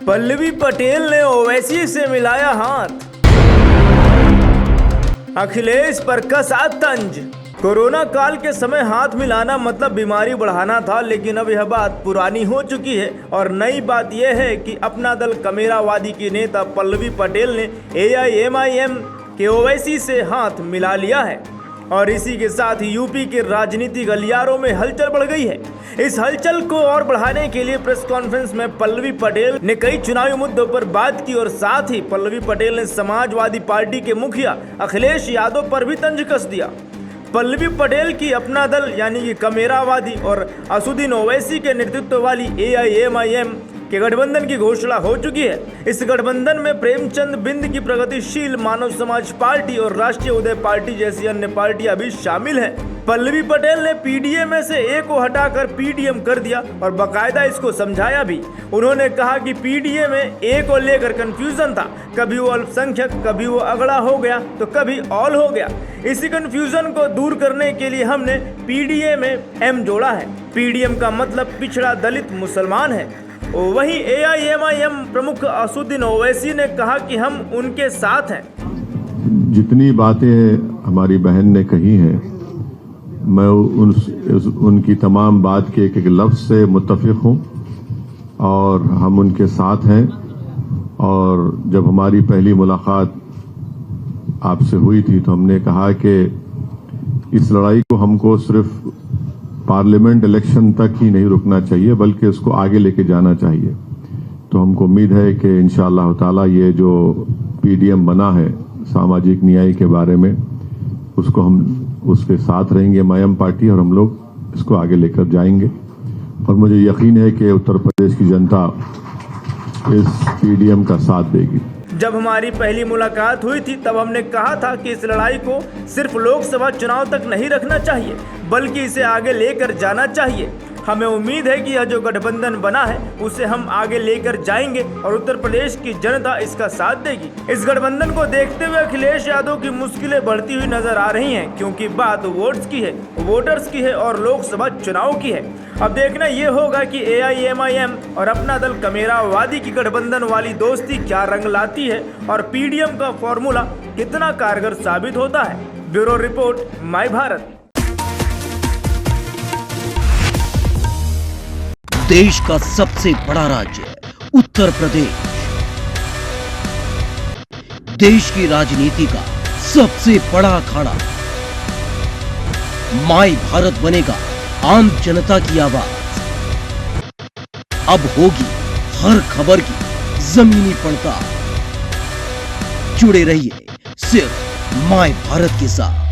पल्लवी पटेल ने ओवैसी से मिलाया हाथ, अखिलेश पर कसा तंज। कोरोना काल के समय हाथ मिलाना मतलब बीमारी बढ़ाना था, लेकिन अब यह बात पुरानी हो चुकी है और नई बात यह है कि अपना दल कमेरावादी की नेता पल्लवी पटेल ने AIMIM के ओवैसी से हाथ मिला लिया है और इसी के साथ ही यूपी के राजनीतिक गलियारों में हलचल बढ़ गई है। इस हलचल को और बढ़ाने के लिए प्रेस कॉन्फ्रेंस में पल्लवी पटेल ने कई चुनावी मुद्दों पर बात की और साथ ही पल्लवी पटेल ने समाजवादी पार्टी के मुखिया अखिलेश यादव पर भी तंज कस दिया। पल्लवी पटेल की अपना दल यानी कि कमेरावादी और असुद्दीन ओवैसी के नेतृत्व वाली AIMIM के गठबंधन की घोषणा हो चुकी है। इस गठबंधन में प्रेमचंद बिंद की प्रगतिशील मानव समाज पार्टी और राष्ट्रीय उदय पार्टी जैसी अन्य पार्टियां भी शामिल हैं। पल्लवी पटेल ने PDA में से A को हटाकर PDM कर दिया और बाकायदा इसको समझाया भी। उन्होंने कहा कि PDA में A को लेकर कंफ्यूजन था, कभी वो अल्पसंख्यक, कभी वो अगड़ा हो गया तो कभी ऑल हो गया। इसी कंफ्यूजन को दूर करने के लिए हमने PDA में M जोड़ा है। PDM का मतलब पिछड़ा दलित मुसलमान है। वहीं AIMIM प्रमुख असुद्दीन ओवैसी ने कहा कि हम उनके साथ हैं। जितनी बातें हमारी बहन ने कही हैं, मैं उनकी तमाम बात के एक एक लफ्ज से मुत्तफिक हूं और हम उनके साथ हैं। और जब हमारी पहली मुलाकात आपसे हुई थी तो हमने कहा कि इस लड़ाई को हमको सिर्फ पार्लियामेंट इलेक्शन तक ही नहीं रुकना चाहिए बल्कि उसको आगे लेके जाना चाहिए। तो हमको उम्मीद है कि इंशाअल्लाह ताला ये जो PDM बना है सामाजिक न्याय के बारे में, उसको हम उसके साथ रहेंगे MIM पार्टी और हम लोग इसको आगे लेकर जाएंगे। और मुझे यकीन है कि उत्तर प्रदेश की जनता इस PDM का साथ देगी। जब हमारी पहली मुलाकात हुई थी तब हमने कहा था कि इस लड़ाई को सिर्फ लोकसभा चुनाव तक नहीं रखना चाहिए बल्कि इसे आगे लेकर जाना चाहिए। हमें उम्मीद है कि यह जो गठबंधन बना है उसे हम आगे लेकर जाएंगे और उत्तर प्रदेश की जनता इसका साथ देगी। इस गठबंधन को देखते हुए अखिलेश यादव की मुश्किलें बढ़ती हुई नजर आ रही हैं, क्योंकि बात वोट्स की है, वोटर्स की है और लोकसभा चुनाव की है। अब देखना ये होगा कि AIMIM और अपना दल कमेरावादी की गठबंधन वाली दोस्ती क्या रंग लाती है और PDM का फॉर्मूला कितना कारगर साबित होता है। Bureau report, my Bharat. देश का सबसे बड़ा राज्य उत्तर प्रदेश, देश की राजनीति का सबसे बड़ा अखाड़ा, माय भारत बनेगा आम जनता की आवाज। अब होगी हर खबर की जमीनी पड़ताल। जुड़े रहिए सिर्फ माय भारत के साथ।